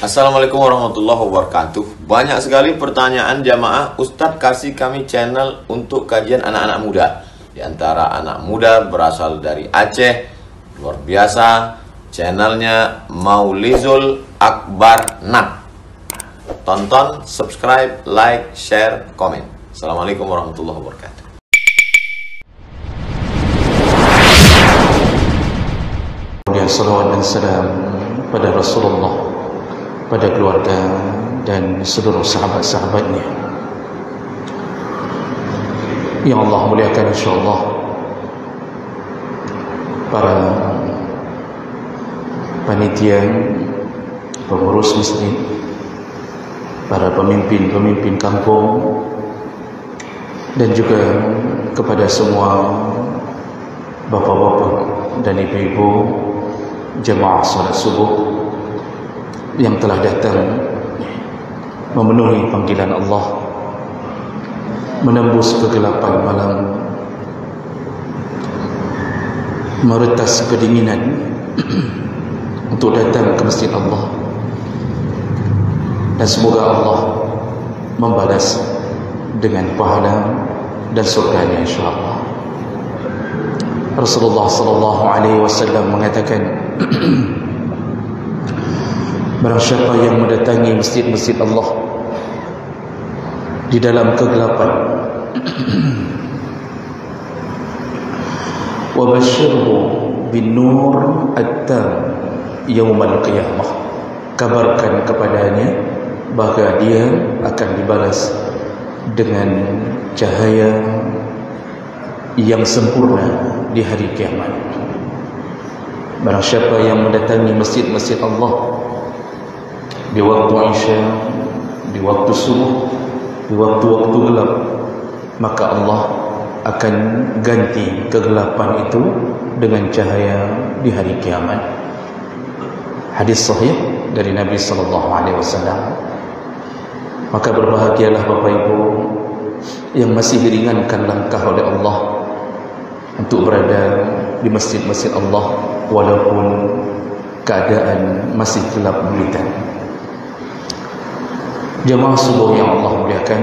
Assalamualaikum warahmatullahi wabarakatuh. Banyak sekali pertanyaan jamaah, Ustadz kasih kami channel untuk kajian anak-anak muda. Di antara anak muda berasal dari Aceh, luar biasa, channelnya Maulizul Akbar Nak. Tonton, subscribe, like, share, komen. Assalamualaikum warahmatullahi wabarakatuh. Salawat dan salam pada Rasulullah, pada keluarga dan seluruh sahabat-sahabatnya yang Allah muliakan, insyaAllah. Para panitia, pengurus masjid, para pemimpin-pemimpin kampung, dan juga kepada semua bapak-bapak dan ibu-ibu jemaah salat subuh yang telah datang memenuhi panggilan Allah, menembus kegelapan malam, meretas kedinginan untuk datang ke masjid Allah, dan semoga Allah membalas dengan pahala dan surganya, insyaAllah. Rasulullah sallallahu alaihi wasallam mengatakan, barang siapa yang mendatangi masjid-masjid Allah di dalam kegelapan, wa basyirhu bin nur at-tam yaumal qiyamah, kabarkan kepadanya bahwa dia akan dibalas dengan cahaya yang sempurna di hari kiamat. Barang siapa yang mendatangi masjid-masjid Allah di waktu Isya, di waktu subuh, di waktu-waktu gelap, maka Allah akan ganti kegelapan itu dengan cahaya di hari kiamat. Hadis sahih dari Nabi sallallahu alaihi wasallam. Maka berbahagialah Bapak Ibu yang masih diringankan langkah oleh Allah untuk berada di masjid-masjid Allah walaupun keadaan masih gelap gulita. Jemaah subuh yang Allah muliakan,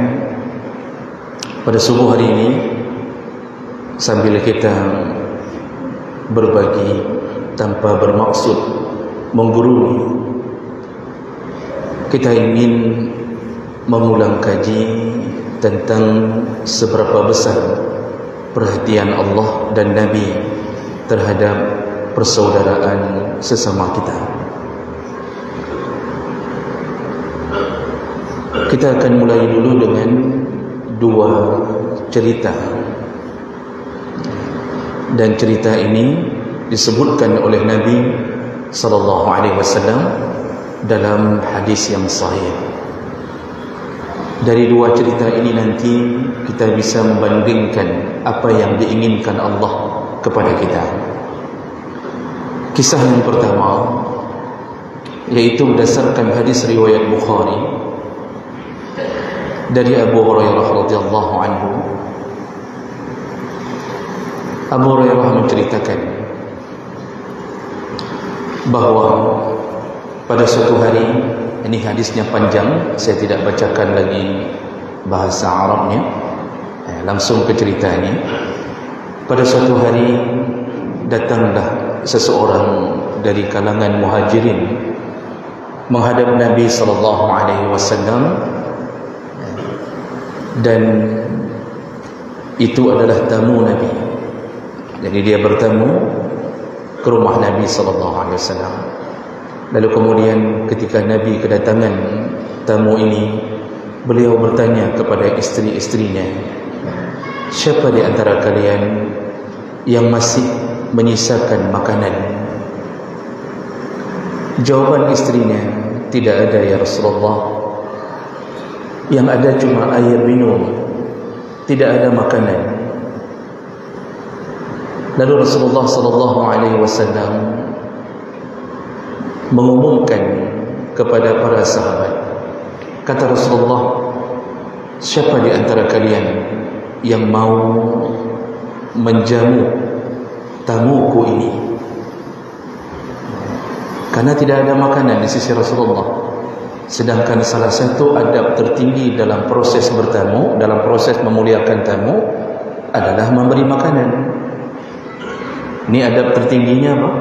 pada subuh hari ini sambil kita berbagi tanpa bermaksud menggurui, kita ingin mengulang kaji tentang seberapa besar perhatian Allah dan Nabi terhadap persaudaraan sesama kita. Kita akan mulai dulu dengan dua cerita, dan cerita ini disebutkan oleh Nabi sallallahu alaihi wasallam dalam hadis yang sahih. Dari dua cerita ini nanti kita bisa membandingkan apa yang diinginkan Allah kepada kita. Kisah yang pertama, yaitu berdasarkan hadis riwayat Bukhari dari Abu Hurairah radhiyallahu anhu. Abu Hurairah menceritakan bahwa pada suatu hari, ini hadisnya panjang, saya tidak bacakan lagi bahasa Arabnya, langsung ke ceritanya. Pada suatu hari datanglah seseorang dari kalangan muhajirin menghadap Nabi sallallahu alaihi wasallam, dan itu adalah tamu Nabi. Jadi dia bertamu ke rumah Nabi sallallahu alaihi wasallam. Lalu kemudian ketika Nabi kedatangan tamu ini, beliau bertanya kepada istri-istrinya, siapa di antara kalian yang masih menyisakan makanan? Jawaban istrinya, tidak ada ya Rasulullah, yang ada cuma air minum, tidak ada makanan. Lalu Rasulullah sallallahu alaihi wasallam mengumumkan kepada para sahabat, kata Rasulullah, siapa di antara kalian yang mau menjamu tamuku ini? Karena tidak ada makanan di sisi Rasulullah. Sedangkan salah satu adab tertinggi dalam proses bertamu, dalam proses memuliakan tamu adalah memberi makanan. Ini adab tertingginya apa?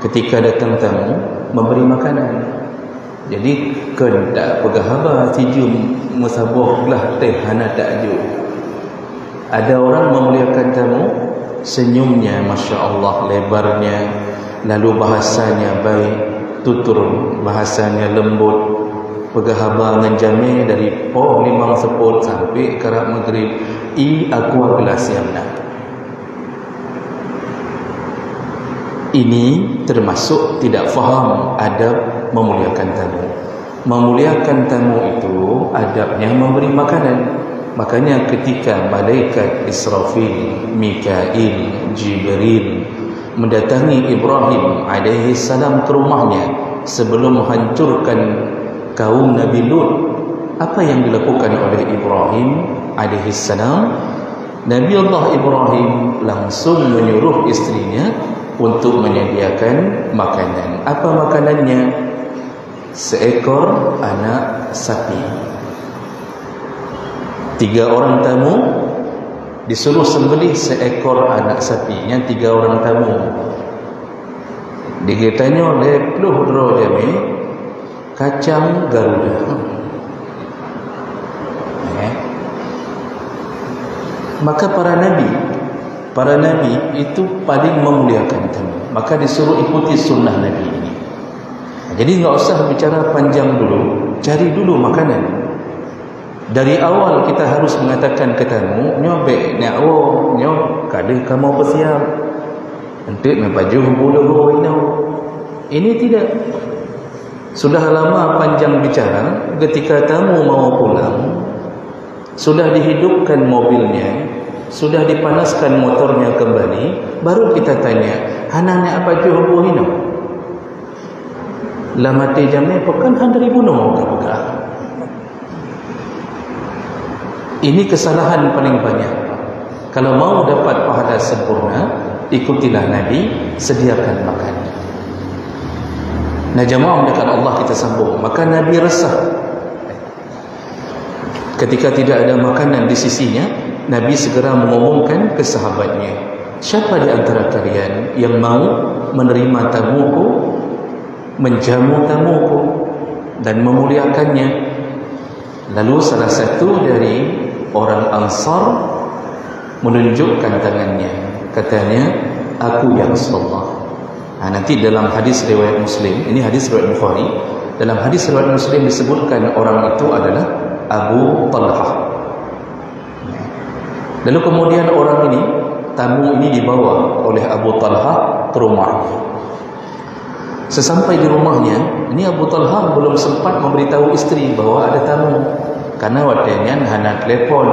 Ketika datang tamu, memberi makanan. Jadi kendak pegahaba tijum musabah lah teh hana takjub. Ada orang memuliakan tamu, senyumnya Masya Allah lebarnya, lalu bahasanya baik, tutur bahasanya lembut, pegahaba nganjame dari poh limang seput sampai kerap maghrib I aqua gelas yang nak. Ini termasuk tidak faham adab memuliakan tamu. Memuliakan tamu itu adabnya memberi makanan. Makanya ketika malaikat Israfil, Mikail, Jibril mendatangi Ibrahim alaihi salam ke rumahnya sebelum menghancurkan kaum Nabi Lut, apa yang dilakukan oleh Ibrahim alaihi salam? Nabi Allah Ibrahim langsung menyuruh istrinya untuk menyediakan makanan. Apa makanannya? Seekor anak sapi. 3 orang tamu disuruh sembelih seekor anak sapi. Yang 3 orang tamu dikitanya oleh pluh jami kacang Garuda. Maka para nabi itu paling memuliakan tamu. Maka disuruh ikuti sunnah Nabi ini. Jadi enggak usah bicara panjang dulu, cari dulu makanan. Dari awal kita harus mengatakan ke tamu, nyobek nyawo nyo kadeh kamu bersiap nanti membaju bulu ini. Ini tidak. Sudah lama panjang bicara, ketika tamu mau pulang sudah dihidupkan mobilnya, sudah dipanaskan motornya kembali, baru kita tanya, hananya apa juhu ini? Lamati jamnya bukan 100,000 buka. Ini kesalahan paling banyak. Kalau mau dapat pahala sempurna, ikutilah Nabi, sediakan makan. Nah jemaah mendekat Allah kita sambung. Maka Nabi resah ketika tidak ada makanan di sisinya. Nabi segera mengumumkan ke sahabatnya, siapa di antara kalian yang mau menerima tamuku, menjamu tamuku dan memuliakannya? Lalu salah satu dari orang Ansar menunjukkan tangannya, katanya, aku ya Rasulullah. Nanti dalam hadis riwayat Muslim, ini hadis riwayat Bukhari, dalam hadis riwayat Muslim disebutkan orang itu adalah Abu Talhah. Lalu kemudian orang ini, tamu ini dibawa oleh Abu Talhah ke rumahnya. Sesampai di rumahnya, ini Abu Talhah belum sempat memberitahu istri bahwa ada tamu, karena wadahnya hana telepon,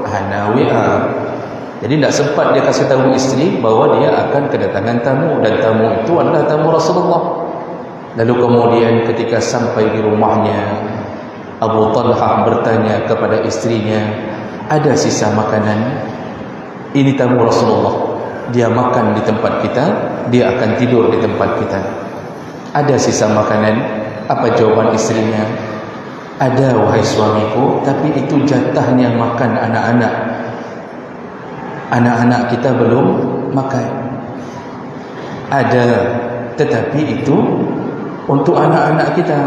hana WA. Jadi tidak sempat dia kasih tahu istri bahwa dia akan kedatangan tamu, dan tamu itu adalah tamu Rasulullah. Lalu kemudian ketika sampai di rumahnya, Abu Talhah bertanya kepada istrinya, ada sisa makanan? Ini tamu Rasulullah, dia makan di tempat kita, dia akan tidur di tempat kita. Ada sisa makanan? Apa jawaban istrinya? Ada wahai suamiku, tapi itu jatahnya makan anak-anak. Anak-anak kita belum makan. Ada, tetapi itu untuk anak-anak kita.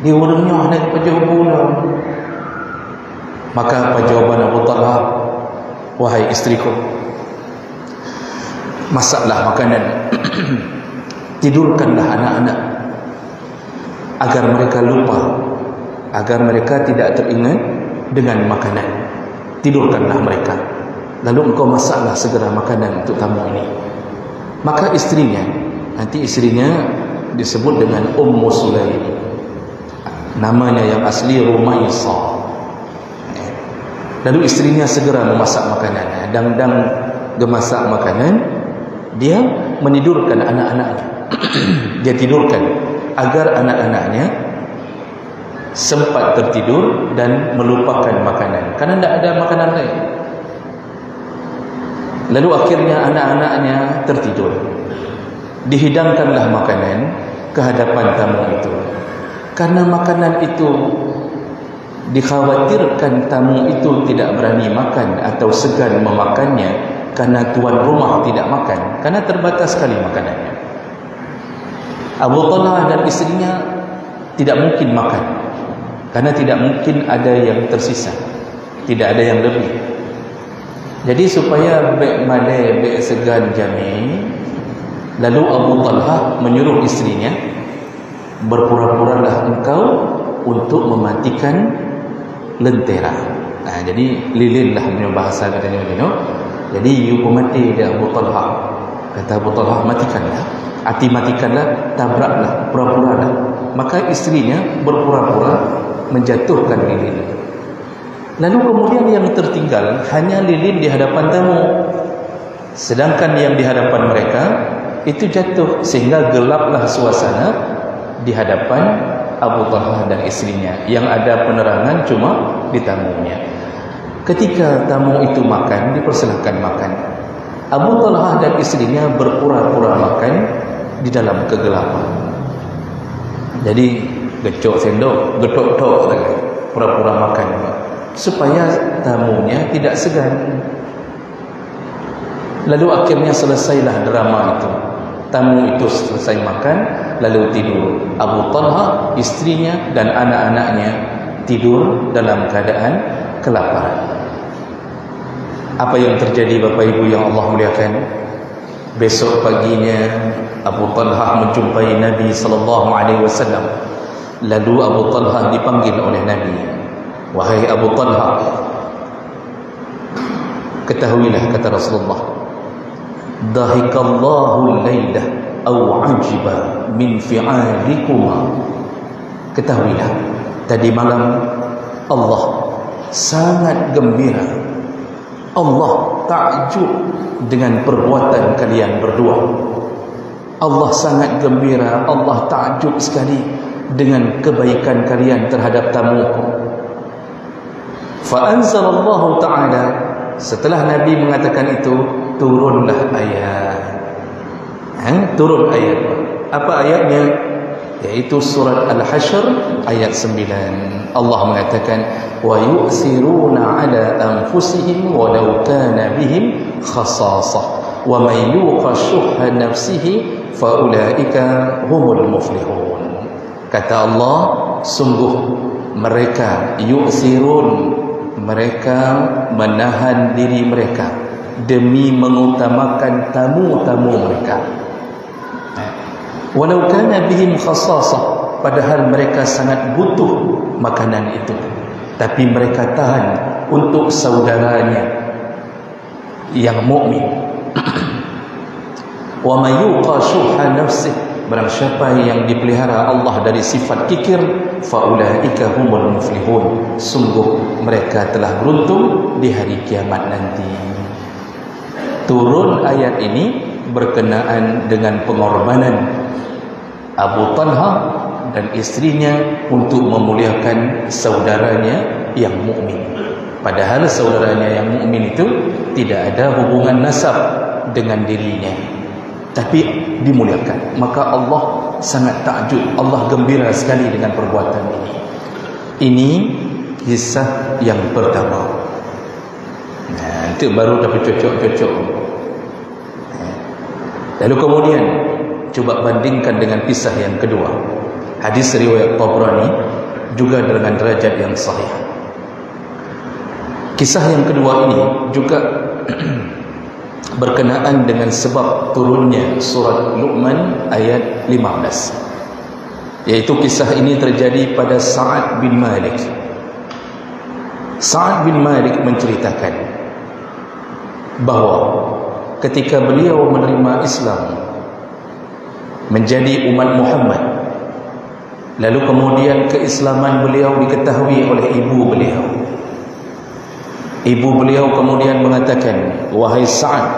Dia urungnya naik pajak pulang. Maka apa jawaban Abu Talhah? Wahai istriku, masaklah makanan, tidurkanlah anak-anak agar mereka lupa, agar mereka tidak teringat dengan makanan. Tidurkanlah mereka, lalu engkau masaklah segera makanan untuk tamu ini. Maka istrinya, nanti istrinya disebut dengan Ummu Sulaim, namanya yang asli Rumaisah. Lalu istrinya segera memasak makanan. Dang-dang gemasak makanan, dia menidurkan anak-anaknya. Dia tidurkan agar anak-anaknya sempat tertidur dan melupakan makanan, karena tidak ada makanan lain. Lalu akhirnya anak-anaknya tertidur. Dihidangkanlah makanan ke hadapan tamu itu. Karena makanan itu dikhawatirkan tamu itu tidak berani makan atau segan memakannya karena tuan rumah tidak makan, karena terbatas sekali makanannya. Abu Talha dan isterinya tidak mungkin makan, karena tidak mungkin ada yang tersisa, tidak ada yang lebih. Jadi supaya baik malai baik segan jamin, lalu Abu Talha menyuruh isterinya, berpura-puralah engkau untuk mematikan lentera. Jadi lilin lah punya bahasa katanya, jadi you mati dia Abu Talha. Kata Abu Talha, matikanlah, matikanlah, tabraklah, pura-puralah. Maka istrinya berpura-pura menjatuhkan lilin. Lalu kemudian yang tertinggal hanya lilin di hadapan tamu, sedangkan yang di hadapan mereka itu jatuh, sehingga gelaplah suasana di hadapan Abu Talha dan istrinya. Yang ada penerangan cuma di tamunya. Ketika tamu itu makan, dipersilakan makan. Abu Talha dan istrinya berpura-pura makan di dalam kegelapan. Jadi gecok sendok, getok-tok, pura-pura makan, supaya tamunya tidak segan. Lalu akhirnya selesailah drama itu. Tamu itu selesai makan, lalu tidur. Abu Talha, istrinya dan anak-anaknya tidur dalam keadaan kelaparan. Apa yang terjadi Bapak Ibu yang Allah muliakan? Besok paginya Abu Talha menjumpai Nabi SAW. Lalu Abu Talha dipanggil oleh Nabi. Wahai Abu Talha, ketahuilah, kata Rasulullah, dahikallahu laylah aw ajiba min fi'alikuma. Ketahuilah, tadi malam Allah sangat gembira, Allah takjub dengan perbuatan kalian berdua. Allah sangat gembira, Allah takjub sekali dengan kebaikan kalian terhadap tamuku. Fa anzalallahu ta'ala, setelah Nabi mengatakan itu, turunlah ayat. Turun ayat. Apa ayatnya? Yaitu surat Al-Hasyr ayat 9. Allah mengatakan, wa yu'siruna ala anfusihim walau kana bihim khasasah wa man yuqa syuhha nafsihi fa ulaika humul muflihun. Kata Allah, sungguh mereka yu'sirun, mereka menahan diri mereka demi mengutamakan tamu-tamu mereka. Walau kana bihim khasasah, padahal mereka sangat butuh makanan itu, tapi mereka tahan untuk saudaranya yang mukmin. Wa may yuqa syuhha nafsihi, barang siapa yang dipelihara Allah dari sifat kikir, faulaika humul muflihun, sungguh mereka telah beruntung di hari kiamat nanti. Turun ayat ini berkenaan dengan pengorbanan Abu Talha dan istrinya untuk memuliakan saudaranya yang mukmin. Padahal saudaranya yang mukmin itu tidak ada hubungan nasab dengan dirinya, tapi dimuliakan. Maka Allah sangat takjub, Allah gembira sekali dengan perbuatan ini. Ini kisah yang pertama. Itu baru tapi cocok-cocok. Lalu kemudian coba bandingkan dengan kisah yang kedua. Hadis riwayat Tabrani juga dengan derajat yang sahih. Kisah yang kedua ini juga berkenaan dengan sebab turunnya surat Luqman ayat 15. Yaitu kisah ini terjadi pada Sa'ad bin Malik. Sa'ad bin Malik menceritakan bahawa ketika beliau menerima Islam, menjadi umat Muhammad, lalu kemudian keislaman beliau diketahui oleh ibu beliau. Ibu beliau kemudian mengatakan, wahai Sa'ad,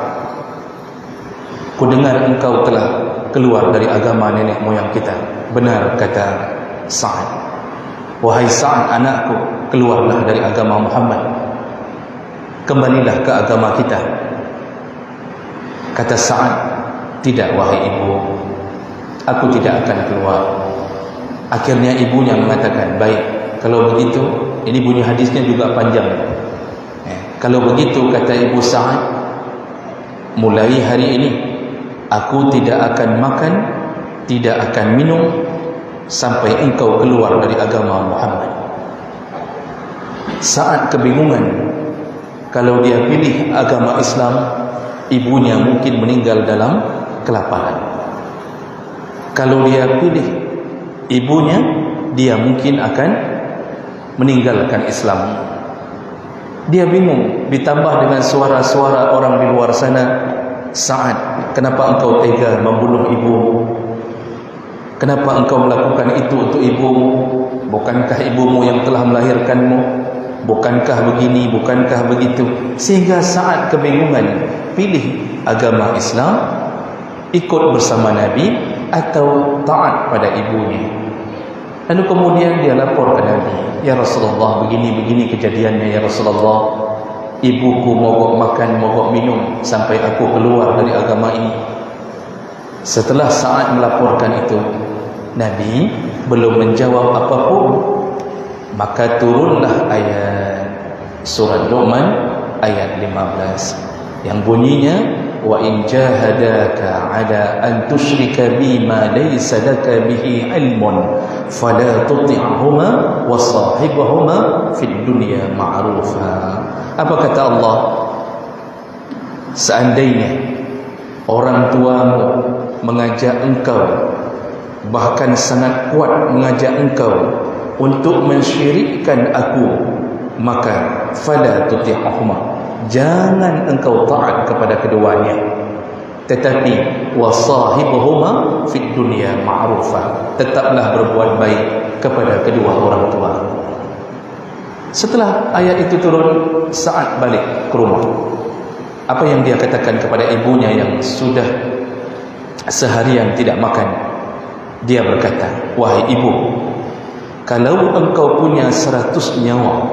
ku dengar engkau telah keluar dari agama nenek moyang kita. Benar, kata Sa'ad. Wahai Sa'ad, anakku, keluarlah dari agama Muhammad, kembalilah ke agama kita. Kata Sa'ad, tidak wahai ibu, aku tidak akan keluar. Akhirnya ibunya mengatakan, baik, kalau begitu, ini bunyi hadisnya juga panjang. Kalau begitu, kata Ibu Sa'ad, mulai hari ini aku tidak akan makan, tidak akan minum sampai engkau keluar dari agama Muhammad. Sa'ad kebingungan. Kalau dia pilih agama Islam, ibunya mungkin meninggal dalam kelaparan. Kalau dia pilih ibunya, dia mungkin akan meninggalkan Islam. Dia bingung, ditambah dengan suara-suara orang di luar sana. Sa'ad, kenapa engkau tega membunuh ibu? Kenapa engkau melakukan itu untuk ibumu? Bukankah ibumu yang telah melahirkanmu? Bukankah begini, bukankah begitu? Sehingga Sa'ad kebingungan, pilih agama Islam, ikut bersama Nabi, atau taat pada ibunya. Lalu kemudian dia lapor ke Nabi, ya Rasulullah, begini-begini kejadiannya ya Rasulullah. Ibuku mogok makan, mogok minum sampai aku keluar dari agama ini. Setelah Sa'ad melaporkan itu, Nabi belum menjawab apapun, maka turunlah ayat surat Luqman ayat 15 yang bunyinya, wa in jahadaka ala an tusyrika bima laysa laka bihi ilmun fala tuti'huma wa sahibhuma fid dunya ma'rufa. Apa kata Allah? Seandainya orang tuamu mengajak engkau, bahkan sangat kuat mengajak engkau untuk mensyirikkan aku, maka fala tuti'huma, jangan engkau taat kepada keduanya, tetapi wasahibuhuma fid dunya ma'rufa, tetaplah berbuat baik kepada kedua orang tua. Setelah ayat itu turun, Sa'ad balik ke rumah. Apa yang dia katakan kepada ibunya yang sudah seharian tidak makan? Dia berkata, wahai ibu, kalau engkau punya 100 nyawa,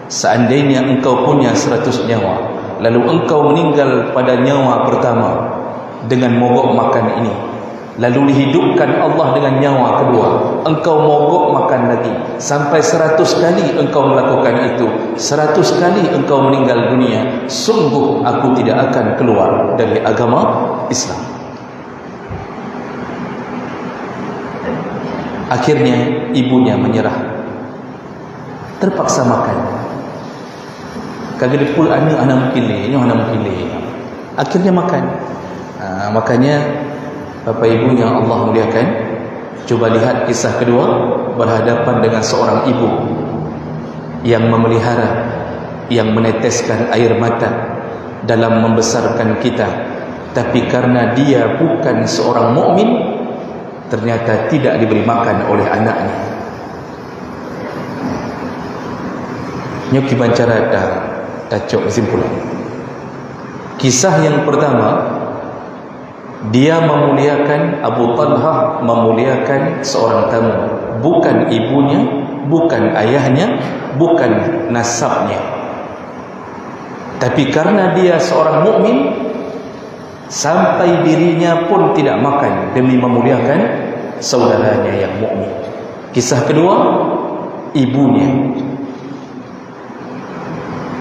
seandainya engkau punya 100 nyawa, lalu engkau meninggal pada nyawa pertama dengan mogok makan ini, lalu dihidupkan Allah dengan nyawa kedua, engkau mogok makan lagi sampai 100 kali engkau melakukan itu, 100 kali engkau meninggal dunia, sungguh aku tidak akan keluar dari agama Islam. Akhirnya ibunya menyerah, terpaksa makan. Kagak pul anak mungkin ni, anak mungkin ni. Akhirnya makan. Makanya Bapak Ibu yang Allah muliakan, coba lihat kisah kedua, berhadapan dengan seorang ibu yang memelihara, yang meneteskan air mata dalam membesarkan kita, tapi karena dia bukan seorang mukmin, ternyata tidak diberi makan oleh anaknya. Nyoki bancara dah cok kesimpulan. Kisah yang pertama, dia memuliakan, Abu Talhah memuliakan seorang tamu, bukan ibunya, bukan ayahnya, bukan nasabnya, tapi karena dia seorang mukmin, sampai dirinya pun tidak makan demi memuliakan saudaranya yang mukmin. Kisah kedua, ibunya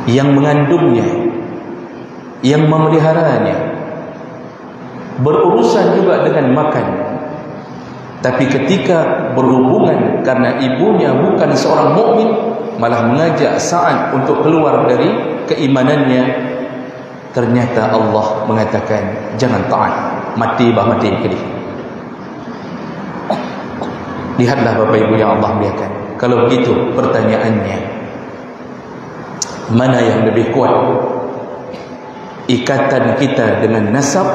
yang mengandungnya, yang memeliharanya, berurusan juga dengan makan, tapi ketika berhubungan karena ibunya bukan seorang mukmin, malah mengajak Sa'ad untuk keluar dari keimanannya. Ternyata Allah mengatakan, jangan taat, mati bah mati ke dia. Lihatlah Bapak Ibu yang Allah muliakan. Kalau begitu pertanyaannya, mana yang lebih kuat? Ikatan kita dengan nasab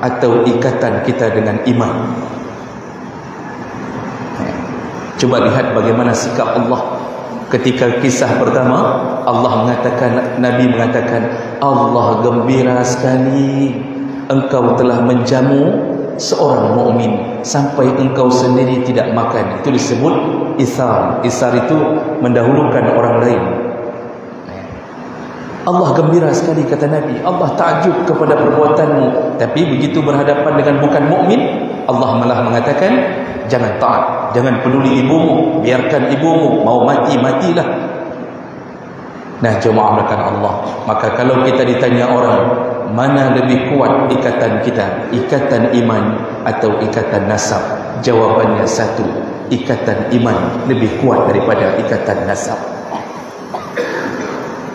atau ikatan kita dengan iman? Coba lihat bagaimana sikap Allah ketika kisah pertama. Allah mengatakan, Nabi mengatakan, Allah gembira sekali engkau telah menjamu seorang mukmin sampai engkau sendiri tidak makan. Itu disebut isar. Isar itu mendahulukan orang lain. Allah gembira sekali, kata Nabi. Allah takjub kepada perbuatanmu. Tapi begitu berhadapan dengan bukan mukmin, Allah malah mengatakan, jangan taat. Jangan peduli ibumu, biarkan ibumu mau mati, matilah. Nah, jemaah melakukan Allah. Maka kalau kita ditanya orang, mana lebih kuat ikatan kita, ikatan iman atau ikatan nasab? Jawabannya satu, ikatan iman lebih kuat daripada ikatan nasab.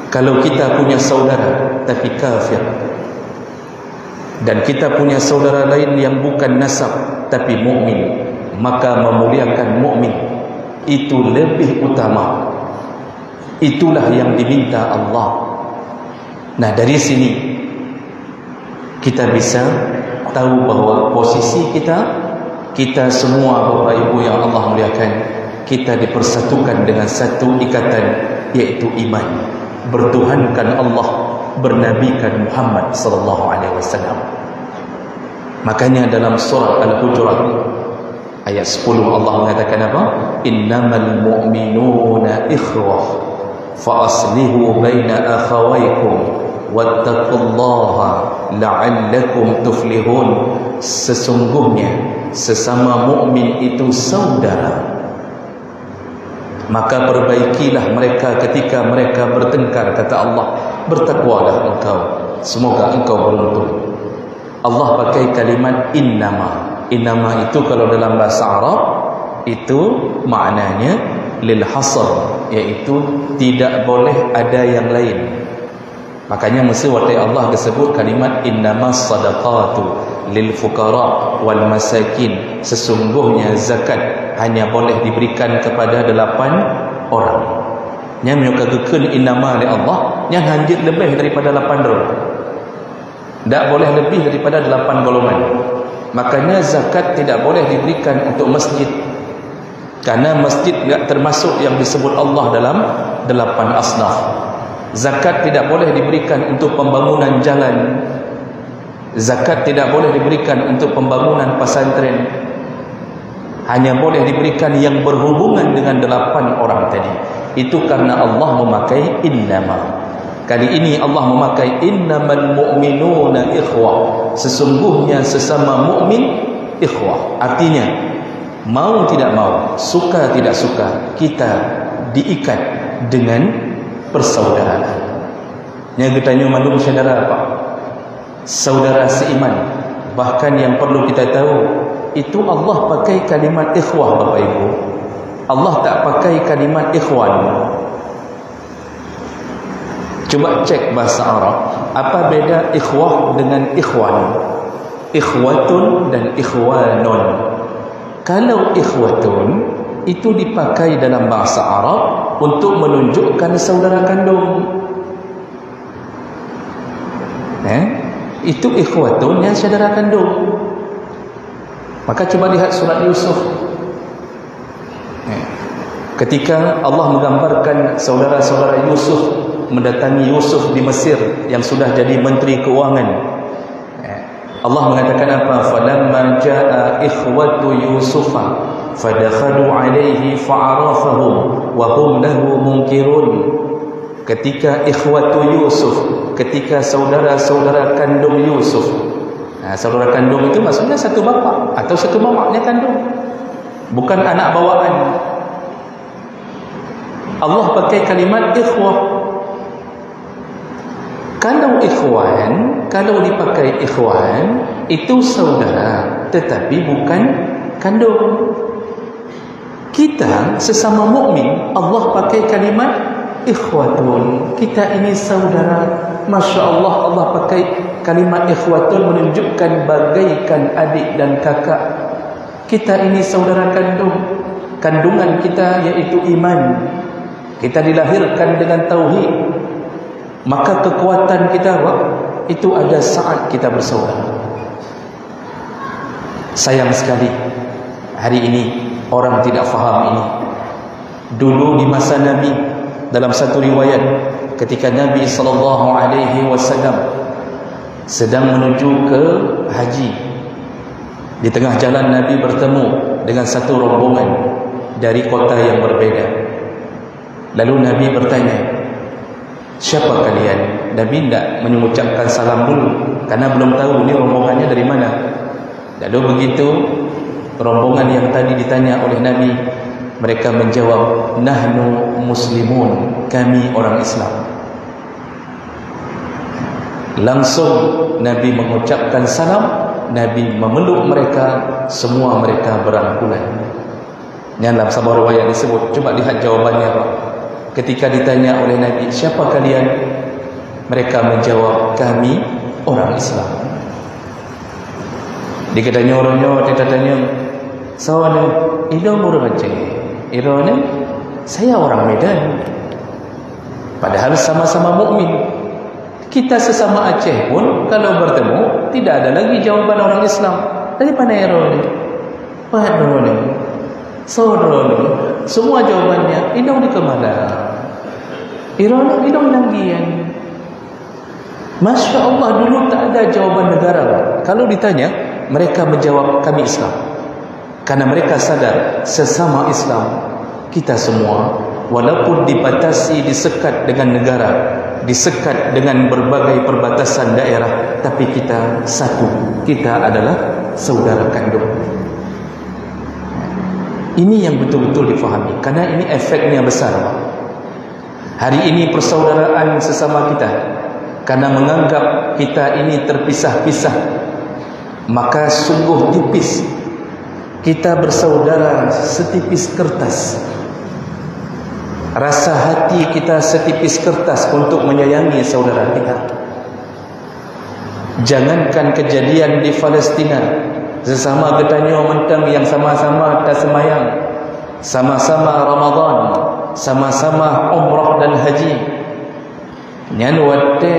Kalau kita punya saudara tapi kafir, dan kita punya saudara lain yang bukan nasab tapi mukmin, maka memuliakan mukmin itu lebih utama. Itulah yang diminta Allah. Nah, dari sini kita bisa tahu bahawa posisi kita semua Bapak Ibu yang Allah muliakan, kita dipersatukan dengan satu ikatan, yaitu iman. Bertuhankan Allah, bernabikan Muhammad sallallahu alaihi wasallam. Makanya dalam surah Al-Hujurat ayat 10 Allah mengatakan apa? Innamal mu'minuna ikhwah fa aslihu baina akhawaykum wattaqullaha la'allakum tuflihun. Sesungguhnya sesama mukmin itu saudara, maka perbaikilah mereka ketika mereka bertengkar. Kata Allah, bertakwalah engkau, semoga engkau beruntung. Allah pakai kalimat innama. Innama itu kalau dalam bahasa Arab itu maknanya lil hasr, yaitu tidak boleh ada yang lain. Makanya mesti waktu Allah disebut kalimat innamas sadaqatu lil fuqara wal masakin. Sesungguhnya zakat hanya boleh diberikan kepada 8 orang. Yang menyukakan innama li Allah, yang hanjit lebih daripada 8 orang. Tak boleh lebih daripada 8 golongan. Makanya zakat tidak boleh diberikan untuk masjid, karena masjid tidak termasuk yang disebut Allah dalam 8 asnaf. Zakat tidak boleh diberikan untuk pembangunan jalan. Zakat tidak boleh diberikan untuk pembangunan pesantren. Hanya boleh diberikan yang berhubungan dengan 8 orang tadi. Itu karena Allah memakai innama. Kali ini Allah memakai innamal mu'minuna ikhwah. Sesungguhnya sesama mukmin ikhwah. Artinya mau tidak mau, suka tidak suka, kita diikat dengan persaudaraan. Yang kita maklum saudara apa? Saudara seiman. Bahkan yang perlu kita tahu, itu Allah pakai kalimat ikhwah Bapak Ibu. Allah tak pakai kalimat ikhwan. Coba cek bahasa Arab, apa beda ikhwah dengan ikhwan? Ikhwatun dan ikhwanun. Kalau ikhwatun itu dipakai dalam bahasa Arab untuk menunjukkan saudara kandung. Itu ikhwatun yang saudara kandung. Maka coba lihat surat Yusuf. Ketika Allah menggambarkan saudara-saudara Yusuf mendatangi Yusuf di Mesir yang sudah jadi menteri keuangan, Allah mengatakan apa? Falamma jaa ikhwatu Yusufa fadakhalu alaihi fa'arafahum wa hum lahu munkirun. Ketika ikhwatu Yusuf, ketika saudara-saudara kandung Yusuf. Saudara kandung itu maksudnya satu bapa atau satu mamaknya kandung, bukan anak bawaan. Allah pakai kalimat ikhwah. Kalau ikhwan, kalau dipakai ikhwan, itu saudara, tetapi bukan kandung. Kita sesama mukmin, Allah pakai kalimat ikhwatun. Kita ini saudara. Masya Allah, Allah pakai kalimat ikhwatun menunjukkan bagaikan adik dan kakak. Kita ini saudara kandung. Kandungan kita yaitu iman. Kita dilahirkan dengan tauhid. Maka kekuatan kita itu ada saat kita bersaudara. Sayang sekali hari ini orang tidak faham ini. Dulu di masa Nabi, dalam satu riwayat, ketika Nabi SAW sedang menuju ke haji, di tengah jalan Nabi bertemu dengan satu rombongan dari kota yang berbeda. Lalu Nabi bertanya, siapa kalian? Nabi tidak mengucapkan salam dulu, karena belum tahu ini rombongannya dari mana. Lalu begitu rombongan yang tadi ditanya oleh Nabi, mereka menjawab, nahnu muslimun, kami orang Islam. Langsung Nabi mengucapkan salam, Nabi memeluk mereka, semua mereka berangkulan. Yang dalam sebuah riwayat disebut, coba lihat jawabannya Pak. Ketika ditanya oleh Nabi, siapa kalian? Mereka menjawab, kami orang Islam. Dikatanya orangnya, dia tanya, "Sawana, idong orang Aceh." Irone, "Saya orang Medan." Padahal sama-sama mukmin. Kita sesama Aceh pun kalau bertemu tidak ada lagi jawaban orang Islam. Daripada Irone, Padone, Saudara, semua jawabannya idong di kemana? Irone, idong langgian. Masya Allah, dulu tak ada jawaban negara. Kalau ditanya, mereka menjawab, kami Islam. Karena mereka sadar sesama Islam kita semua, walaupun dibatasi, disekat dengan negara, disekat dengan berbagai perbatasan daerah, tapi kita satu, kita adalah saudara kandung. Ini yang betul-betul difahami, karena ini efeknya besar. Hari ini persaudaraan sesama kita, karena menganggap kita ini terpisah-pisah, maka sungguh tipis. Kita bersaudara setipis kertas. Rasa hati kita setipis kertas untuk menyayangi saudara kita. Jangankan kejadian di Palestina, sesama getanyo mentang yang sama-sama tak semayang, sama-sama Ramadan, sama-sama umrah dan haji. Nyan wate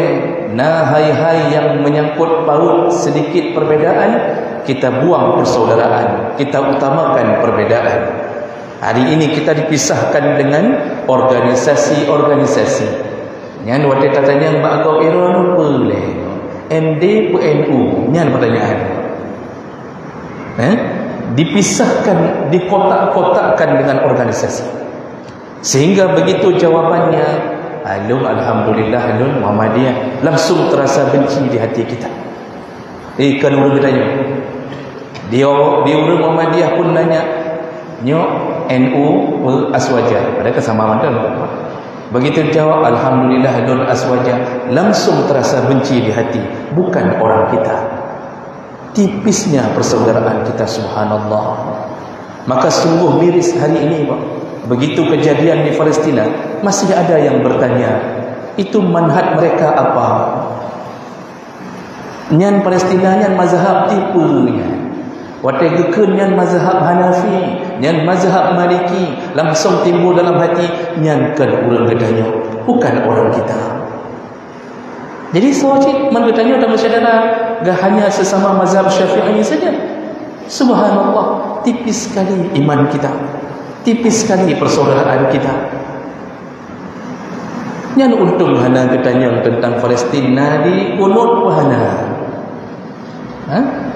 na hai-hai yang menyangkut paut sedikit perbedaan, kita buang persaudaraan, kita utamakan perbedaan. Hari ini kita dipisahkan dengan organisasi-organisasi. Nyan wate katanya mbak agak iron boleh MD PNU, nyan pertanyaan. Dipisahkan, dikotak-kotakkan dengan organisasi. Sehingga begitu jawabannya, alun alhamdulillah, alun Muhammadiyah, langsung terasa benci di hati kita. Kan orang bertanya, dia orang Muhammadiyah pun nanya, nyok NU Aswaja, ada kesamaan kan? Begitu jawab alhamdulillah, alun Aswaja, langsung terasa benci di hati. Bukan orang kita. Tipisnya persaudaraan kita, subhanallah. Maka sungguh miris hari ini Pak. Begitu kejadian di Palestina, masih ada yang bertanya, itu manhaj mereka apa? Nyan Palestina nyan mazhab tipunya. Watai gekun nyan mazhab Hanafi, nyan mazhab Maliki, langsung timbul dalam hati, nyan kan orang gedanya, bukan orang kita. Jadi sawajib bertanya dalam saudara, gak hanya sesama mazhab Syafi'i saja. Subhanallah, tipis sekali iman kita. Tipis sekali persaudaraan kita. Yang untung hana ketanya tentang Palestina di kunut wahana.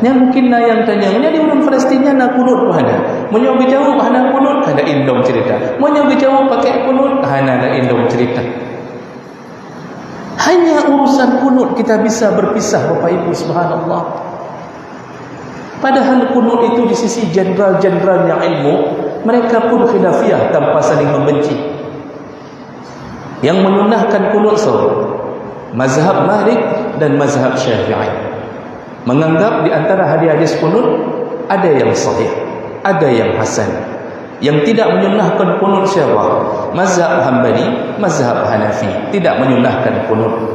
Yang mungkin yang tanya, jadi orang Palestina nak kunut wahana. Menyogi jauh hana kunut, kada indong cerita. Menyogi jauh pakai kunut, hana ada indong cerita. Hanya urusan kunut kita bisa berpisah Bapak Ibu, subhanallah. Padahal kunut itu di sisi jenderal-jenderalnya ilmu, mereka pun khilafiyah tanpa saling membenci. Yang menyunahkan kunut mazhab Malik dan mazhab Syafi'i. Menganggap di antara hadis-hadis kunut ada yang sahih, ada yang hasan. Yang tidak menyunahkan kunut siapa? Mazhab Hambali, mazhab Hanafi tidak menyunahkan kunut.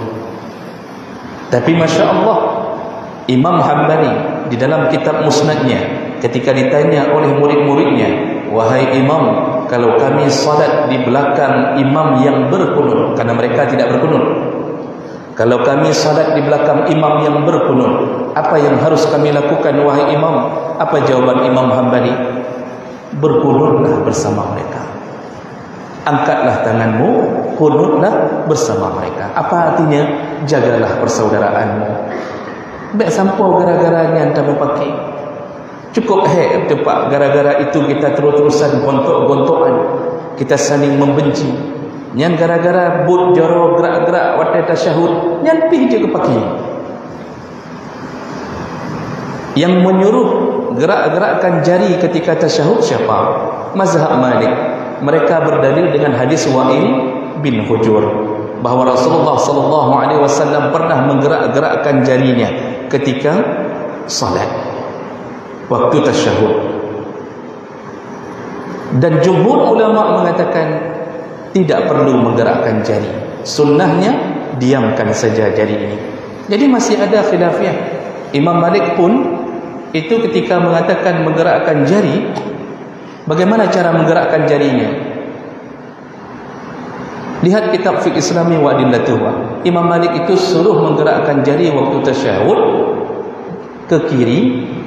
Tapi Masya Allah, Imam Hambali di dalam kitab musnadnya, ketika ditanya oleh murid-muridnya, wahai imam, kalau kami salat di belakang imam yang berkunut, karena mereka tidak berkunut, kalau kami salat di belakang imam yang berkunut, apa yang harus kami lakukan wahai imam? Apa jawaban Imam Hambali? Berkunutlah bersama mereka. Angkatlah tanganmu, kunutlah bersama mereka. Apa artinya? Jagalah persaudaraanmu. Baik sampau gara-gara yang kamu pakai. Cukup tepat gara-gara itu kita terus-terusan gontok-gontokan. Kita saling membenci. Yang gara-gara but joro gerak-gerak waktu tasyahud, yang pergi je ke pakai. Yang menyuruh gerak-gerakkan jari ketika tasyahud siapa? Mazhab Malik. Mereka berdalil dengan hadis Wa'il bin Hujur bahawa Rasulullah sallallahu alaihi wasallam pernah menggerak-gerakkan jarinya ketika salat waktu tasyahud. Dan jumhur ulama mengatakan tidak perlu menggerakkan jari. Sunnahnya diamkan saja jari ini. Jadi masih ada khilafiyah. Imam Malik pun itu ketika mengatakan menggerakkan jari, bagaimana cara menggerakkan jarinya? Lihat kitab Fiqh Islami wa Adillatuhu. Imam Malik itu suruh menggerakkan jari waktu tasyahud ke kiri,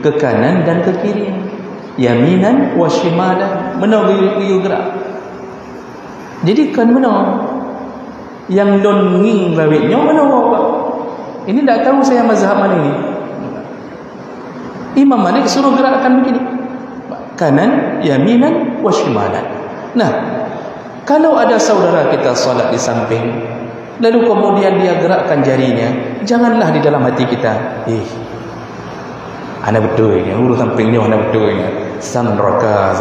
ke kanan dan ke kiri. Yaminan wa shimalan, mana you gerak. Jadi kan mana yang don nging lawitnya mana apa? Ini tak tahu saya mazhab mana ini. Imam Malik suruh gerakkan begini, kanan, yaminan wa shimalan. Nah, kalau ada saudara kita solat di samping, lalu kemudian dia gerakkan jarinya, janganlah di dalam hati kita, ana betul ni, urus sampingnya ana betul ni, sang neraka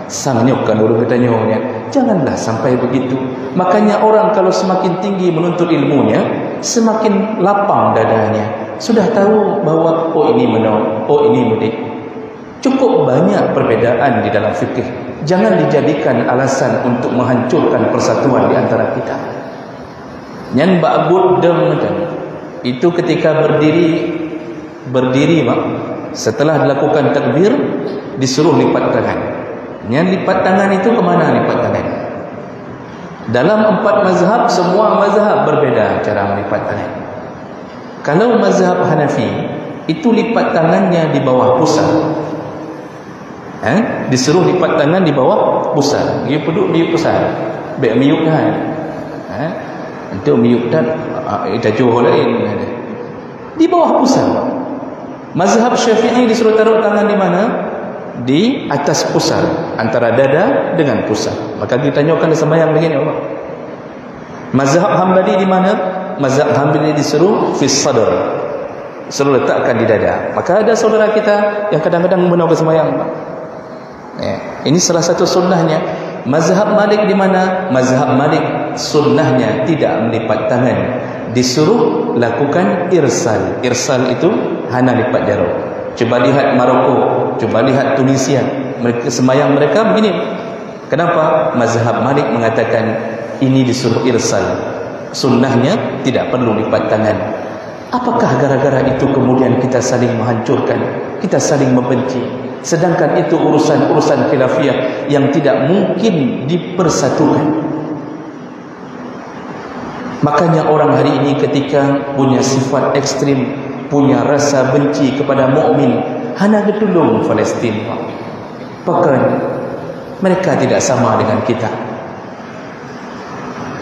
sang nyokkan urus kita nyonya. Janganlah sampai begitu. Makanya orang kalau semakin tinggi menuntut ilmunya, semakin lapang dadanya. Sudah tahu bahawa oh ini menang, oh ini mudik. Cukup banyak perbezaan di dalam fikih. Jangan dijadikan alasan untuk menghancurkan persatuan di antara kita. Yang ba'bud dan itu ketika berdiri mak, setelah dilakukan takbir disuruh lipat tangan. Yang lipat tangan itu kemana lipat tangan? Dalam 4 mazhab, semua mazhab berbeza cara melipat tangan. Kalau mazhab Hanafi, itu lipat tangannya di bawah pusar. Disuruh lipat tangan di bawah pusar. Dia peduk miuk pusar. Baik miuk kan. Untuk miuk dan tajuh lain. Di bawah pusar. Mazhab Syafi'i disuruh taruh tangan di mana? Di atas pusar, antara dada dengan pusar. Maka kita tanyakan di sembahyang begini Allah. Mazhab Hambali di mana? Mazhab Hambali disuruh fis sadr, suruh letakkan di dada. Maka ada saudara kita yang kadang-kadang menolak sembahyang. Ini salah satu sunnahnya. Mazhab Malik di mana? Mazhab Malik sunnahnya tidak melipat tangan, disuruh lakukan irsal. Irsal itu hana lipat jari. Coba lihat Maroko, coba lihat Tunisia, mereka sembahyang mereka begini. Kenapa? Mazhab Malik mengatakan ini disuruh irsal. Sunnahnya tidak perlu lipat tangan. Apakah gara-gara itu kemudian kita saling menghancurkan, kita saling membenci? Sedangkan itu urusan-urusan khilafiyah yang tidak mungkin dipersatukan. Makanya orang hari ini ketika punya sifat ekstrim, punya rasa benci kepada mukmin, hana getulung Palestin. Bahkan mereka tidak sama dengan kita.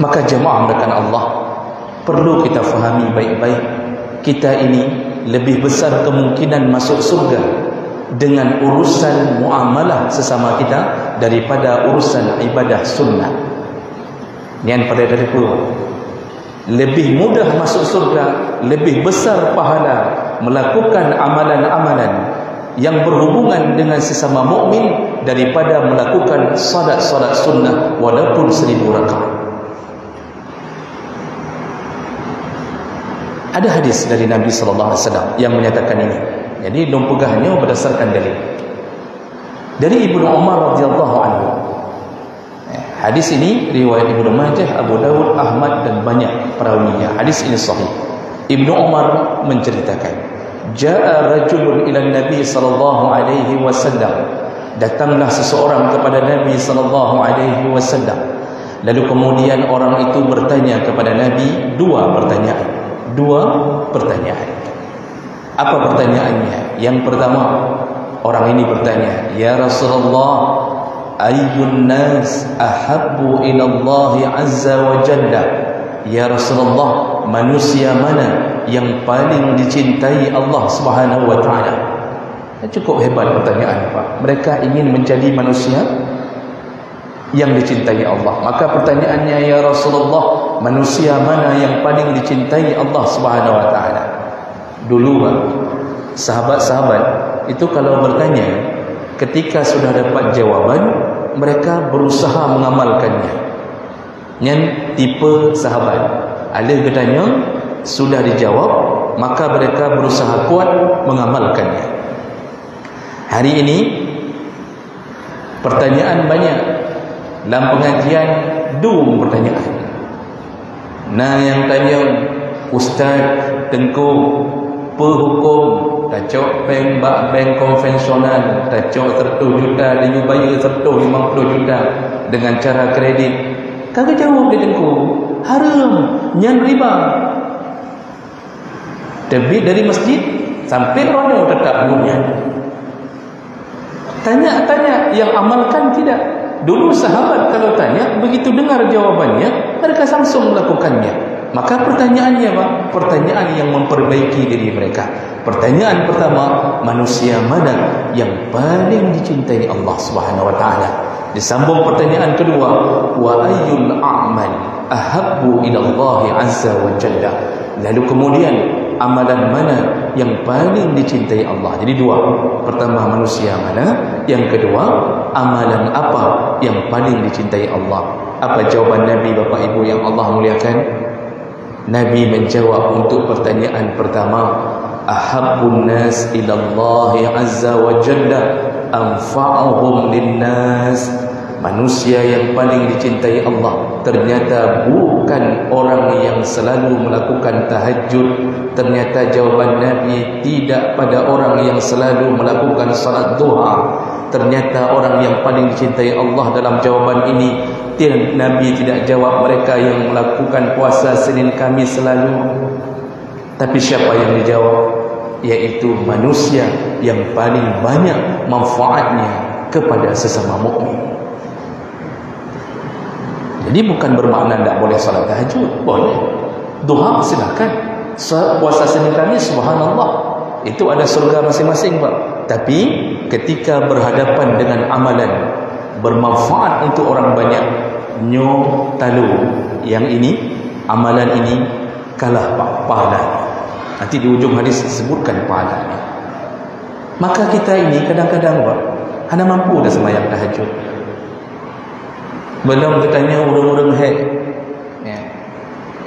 Maka jemaah rekan Allah, perlu kita fahami baik-baik, kita ini lebih besar kemungkinan masuk surga dengan urusan muamalah sesama kita daripada urusan ibadah sunnah. Yang pada dariku lebih mudah masuk surga, lebih besar pahala melakukan amalan-amalan yang berhubungan dengan sesama mukmin daripada melakukan salat-salat sunnah walaupun 1000 rakaat. Ada hadis dari Nabi sallallahu alaihi wasallam yang menyatakan ini. Jadi lumpugahnya berdasarkan dalil dari Ibnu Umar radhiyallahu anhu. Hadis ini riwayat Ibnu Majah, Abu Dawud, Ahmad dan banyak perawinya. Hadis ini sahih. Ibnu Umar menceritakan, jaa rajulun ila Nabi sallallahu alaihi wasallam. Datanglah seseorang kepada Nabi sallallahu alaihi wasallam. Lalu kemudian orang itu bertanya kepada Nabi dua pertanyaan. Apa pertanyaannya? Yang pertama, orang ini bertanya, "Ya Rasulullah, ayyun nas ahabbu ila Allah azza wa jalla?" Ya Rasulullah, manusia mana yang paling dicintai Allah Subhanahu wa taala? Cukup hebat pertanyaan, Pak. Mereka ingin menjadi manusia yang dicintai Allah. Maka pertanyaannya, ya Rasulullah, manusia mana yang paling dicintai Allah Subhanahu wa taala? Dulu, Pak, sahabat-sahabat itu kalau bertanya, ketika sudah dapat jawaban, mereka berusaha mengamalkannya. Yang tipe sahabat, ada katanya sudah dijawab, maka mereka berusaha kuat mengamalkannya. Hari ini pertanyaan banyak dalam pengajian, dua pertanyaan. Nah, yang tanya, Ustaz Tengku pehukum tacok bank konvensional, tacok 100 juta, dia bayar 150 juta dengan cara kredit. Kagak jawab dia Tengku, haram, nyan riba. Debit dari masjid sampai rono tetap bunyi. Tanya-tanya, yang amalkan tidak. Dulu sahabat kalau tanya, begitu dengar jawabannya, mereka langsung melakukannya. Maka pertanyaannya apa? Pertanyaan yang memperbaiki diri mereka. Pertanyaan pertama, manusia mana yang paling dicintai Allah Subhanahu wa taala? Disambung pertanyaan kedua, wa ayyul a'mal ahabbu ila Allah azza wa jalla. Lalu kemudian amalan mana yang paling dicintai Allah? Jadi dua. Pertama, manusia mana? Yang kedua, amalan apa yang paling dicintai Allah? Apa jawaban Nabi, Bapak Ibu yang Allah muliakan? Nabi menjawab untuk pertanyaan pertama, ahabbun nas ila Allah azza wa jalla anfa'uhum linnas. Manusia yang paling dicintai Allah ternyata bukan orang yang selalu melakukan tahajud. Ternyata jawaban Nabi tidak pada orang yang selalu melakukan salat duha. Ternyata orang yang paling dicintai Allah dalam jawaban ini, Nabi tidak jawab mereka yang melakukan puasa Senin Kamis selalu. Tapi siapa yang dijawab? Yaitu manusia yang paling banyak manfaatnya kepada sesama mukmin. Jadi bukan bermakna tidak boleh salat tahajud, boleh. Duha silakan. Puasa Senin Kamis, subhanallah, itu ada surga masing-masing, Pak. Tapi ketika berhadapan dengan amalan bermanfaat untuk orang banyak, nyo talu yang ini, amalan ini kalah Pak pahalanya. Nanti di ujung hadis disebutkan pahalanya. Maka kita ini kadang-kadang Pak, hanya mampu dah sembahyang tahajud. Belum katanya urung-urung hek. Ya.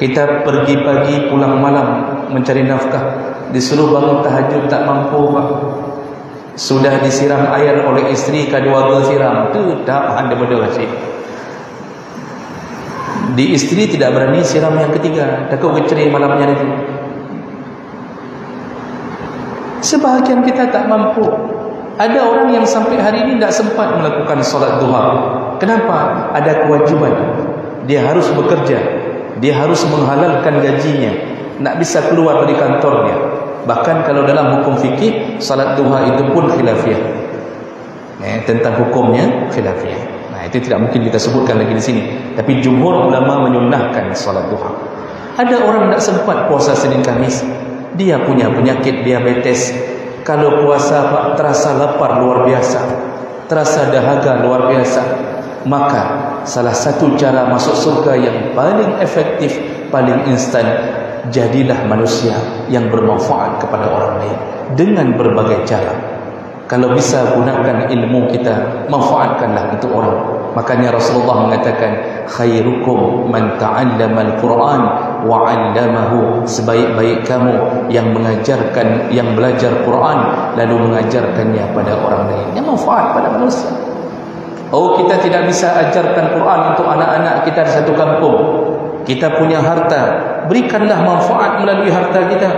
Kita pergi pagi pulang malam mencari nafkah, disuruh bangun tahajud tak mampu Pak. Sudah disiram air oleh isteri, keluarga siram, tu tak ada benda kasih. Di isteri tidak berani siram yang ketiga, takut keceri malamnya itu. Sebahagian kita tak mampu. Ada orang yang sampai hari ini tidak sempat melakukan solat duha. Kenapa? Ada kewajiban. Dia harus bekerja. Dia harus menghalalkan gajinya. Tak bisa keluar dari kantornya. Bahkan kalau dalam hukum fikih, salat duha itu pun khilafiyah. Tentang hukumnya khilafiyah. Nah, itu tidak mungkin kita sebutkan lagi di sini. Tapi jumhur ulama menyunnahkan salat duha. Ada orang tak sempat puasa Senin Kamis. Dia punya penyakit diabetes. Kalau puasa Pak, terasa lapar luar biasa, terasa dahaga luar biasa. Maka salah satu cara masuk surga yang paling efektif, paling instan, jadilah manusia yang bermanfaat kepada orang lain dengan berbagai cara. Kalau bisa gunakan ilmu kita, manfaatkanlah untuk orang. Makanya Rasulullah mengatakan, khairukum man ta'allama al-Quran wa 'allamahu. Sebaik-baik kamu yang mengajarkan, yang belajar Quran lalu mengajarkannya pada orang lain. Yang manfaat pada manusia. Oh, kita tidak bisa ajarkan Quran untuk anak-anak kita di satu kampung. Kita punya harta, berikanlah manfaat melalui harta kita.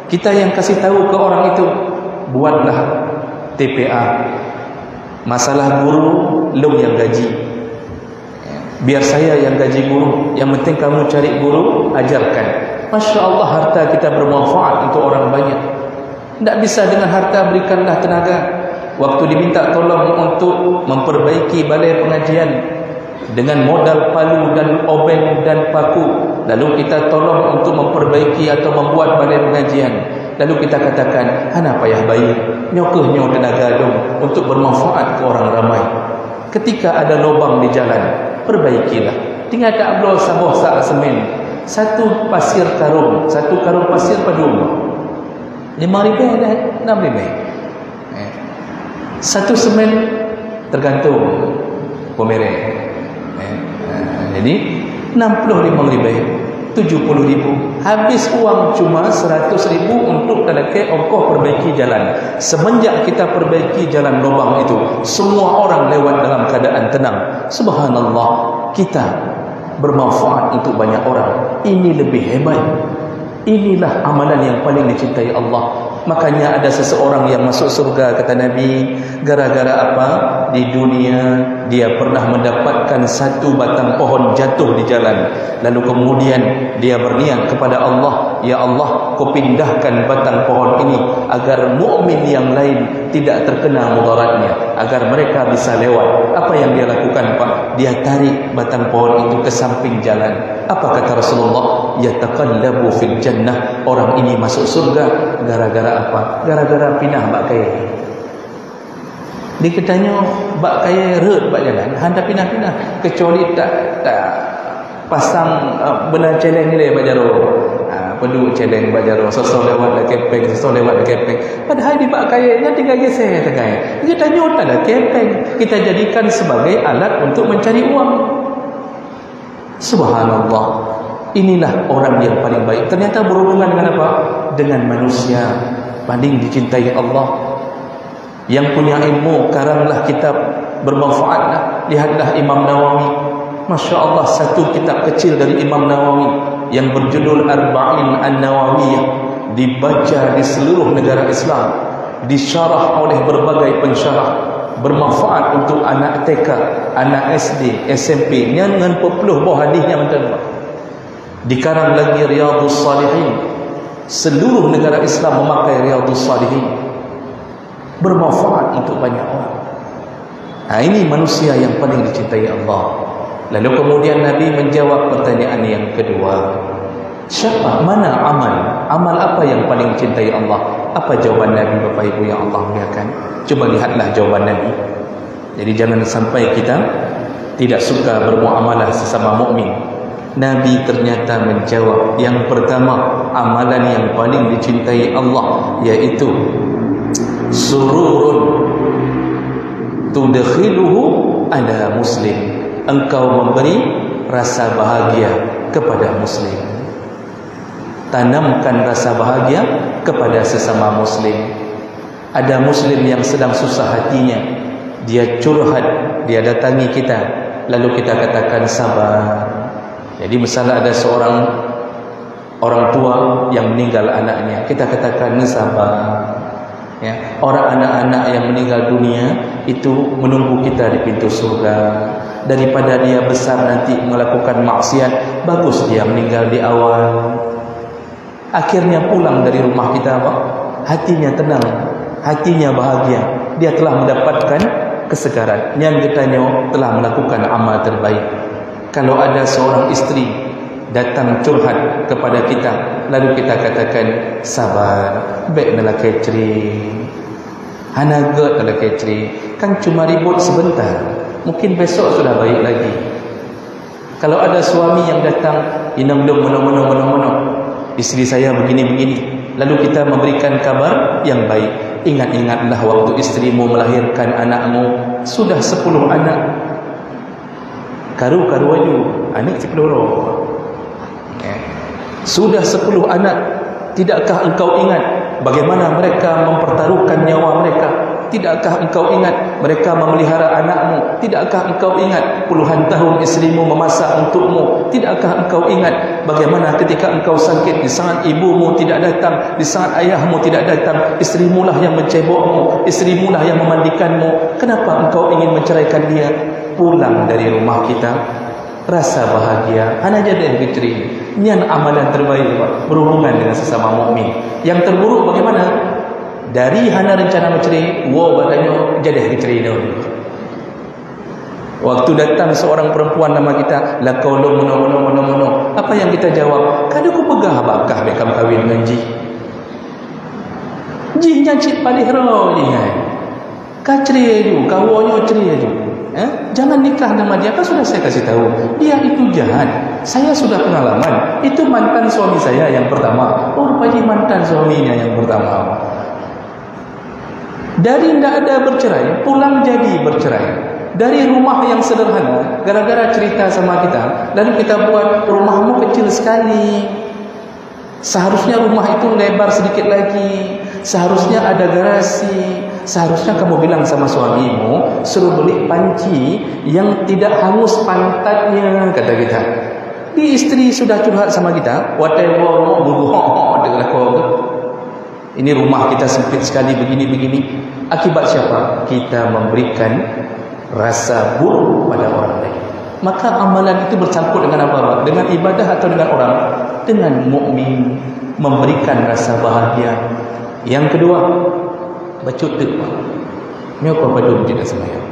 Kita yang kasih tahu ke orang itu, buatlah TPA. Masalah guru, lu yang gaji. Biar saya yang gaji guru. Yang penting kamu cari guru, ajarkan. Masya Allah, harta kita bermanfaat untuk orang banyak. Tidak bisa dengan harta berikanlah tenaga. Waktu diminta tolong untuk memperbaiki balai pengajian dengan modal palu dan obeng dan paku, lalu kita tolong untuk memperbaiki atau membuat balai pengajian, lalu kita katakan, hana payah bayar, nyokuh tenaga dong untuk bermanfaat ke orang ramai. Ketika ada lubang di jalan, perbaikilah. Tinggal tak blow saboh sak semen, satu pasir karung, satu karung pasir pada rumah. 5,000 dan 6,000. Satu semen tergantung pemerek. Jadi 65,000, 70,000. Habis uang cuma 100,000 untuk tadakai ongkos perbaiki jalan. Semenjak kita perbaiki jalan lubang itu, semua orang lewat dalam keadaan tenang. Subhanallah, kita bermanfaat untuk banyak orang. Ini lebih hebat. Inilah amalan yang paling dicintai Allah. Makanya ada seseorang yang masuk surga, kata Nabi, gara-gara apa? Di dunia dia pernah mendapatkan satu batang pohon jatuh di jalan, lalu kemudian dia berniat kepada Allah, ya Allah, kau pindahkan batang pohon ini agar mukmin yang lain tidak terkena mudaratnya, agar mereka bisa lewat. Apa yang dia lakukan, Pak? Dia tarik batang pohon itu ke samping jalan. Apa kata Rasulullah? Yataqallabu fil jannah. Orang ini masuk surga gara-gara apa? Gara-gara pindah bak kaya. Dia katanya bak kaya rut bak jalan, handa pindah-pindah, kecuali tak pasang benar celeng ni bak jaro. Perlu celeng bak jaro, sosok lewat dah kepeng, sosok lewat dah kepeng. Padahal di bak kaya nya tinggal geser tegai. Dia tanya tak ada kepeng. Kita jadikan sebagai alat untuk mencari uang. Subhanallah. Inilah orang yang paling baik. Ternyata berhubungan dengan apa? Dengan manusia. Paling dicintai Allah. Yang punya ilmu, karanglah kitab, bermanfaatlah. Lihatlah Imam Nawawi. Masya Allah, satu kitab kecil dari Imam Nawawi yang berjudul Arba'in An-Nawawiyah, dibaca di seluruh negara Islam, disyarah oleh berbagai pensyarah, bermanfaat untuk anak TK, anak SD, SMP, dengan pepuluh buah hadisnya mentah. Dikarang lagi Riyadhus Salihin. Seluruh negara Islam memakai Riyadhus Salihin, bermanfaat untuk banyak orang. Ini manusia yang paling dicintai Allah. Lalu kemudian Nabi menjawab pertanyaan yang kedua, siapa, mana amal? Amal apa yang paling dicintai Allah? Apa jawaban Nabi, Bapak Ibu yang Allah muliakan? Coba lihatlah jawaban Nabi. Jadi jangan sampai kita tidak suka bermuamalah sesama mukmin. Nabi ternyata menjawab, yang pertama, amalan yang paling dicintai Allah, yaitu sururun tudkhiluhu ala muslim. Engkau memberi rasa bahagia kepada muslim. Tanamkan rasa bahagia kepada sesama muslim. Ada muslim yang sedang susah hatinya, dia curhat, dia datangi kita, lalu kita katakan sabar. Jadi misalnya ada seorang orang tua yang meninggal anaknya, kita katakan sabar. Ya, orang anak-anak yang meninggal dunia itu menunggu kita di pintu surga. Daripada dia besar nanti melakukan maksiat, bagus dia meninggal di awal. Akhirnya pulang dari rumah kita, Pak, hatinya tenang, hatinya bahagia. Dia telah mendapatkan kesegaran. Yang ditanya telah melakukan amal terbaik. Kalau ada seorang istri datang curhat kepada kita, lalu kita katakan sabar, baik dalam catering, hanagat dalam catering, kan cuma ribut sebentar, mungkin besok sudah baik lagi. Kalau ada suami yang datang, inam-dum menong-menong, istri saya begini-begini, lalu kita memberikan kabar yang baik. Ingat-ingatlah waktu istrimu melahirkan anakmu, sudah 10 anak. Karu-karu aju, anak 10 orang. Sudah 10 anak. Tidakkah engkau ingat bagaimana mereka mempertaruhkan nyawa mereka? Tidakkah engkau ingat mereka memelihara anakmu? Tidakkah engkau ingat puluhan tahun istrimu memasak untukmu? Tidakkah engkau ingat bagaimana ketika engkau sakit, di saat ibumu tidak datang, di saat ayahmu tidak datang, istrimu lah yang mencebokmu, istrimu lah yang memandikanmu? Kenapa engkau ingin menceraikan dia? Pulang dari rumah kita rasa bahagia, hanya jadi fitri. Ini amalan terbaik, Pak, berhubungan dengan sesama mukmin. Yang terburuk bagaimana? Dari hana rencana mencerai, katanya jadi fitri dahulu. Waktu datang seorang perempuan nama kita, la qaulu mono. Apa yang kita jawab? Kada ku pegah bakah bekam kawin dengan ji. Ji nyacit palih ro ni hai. Ka cerai ju, kawonyo cerai ju. Jangan nikah nama dia, kan sudah saya kasih tahu. Dia itu jahat. Saya sudah pengalaman. Itu mantan suami saya yang pertama. Oh, rupanya mantan suaminya yang pertama. Dari tidak ada bercerai, pulang jadi bercerai. Dari rumah yang sederhana, gara-gara cerita sama kita, lalu kita buat rumahmu kecil sekali. Seharusnya rumah itu lebar sedikit lagi. Seharusnya ada garasi. Seharusnya kamu bilang sama suamimu, suruh beli panci yang tidak hangus pantatnya, kata kita. Di istri sudah curhat sama kita, whatever, ini rumah kita sempit sekali, begini-begini. Akibat siapa? Kita memberikan rasa buruk pada orang lain. Maka amalan itu bercampur dengan apa? Dengan ibadah atau dengan orang? Dengan mukmin, memberikan rasa bahagia. Yang kedua, bacut tu. Ni apa padu tidak sembahyang.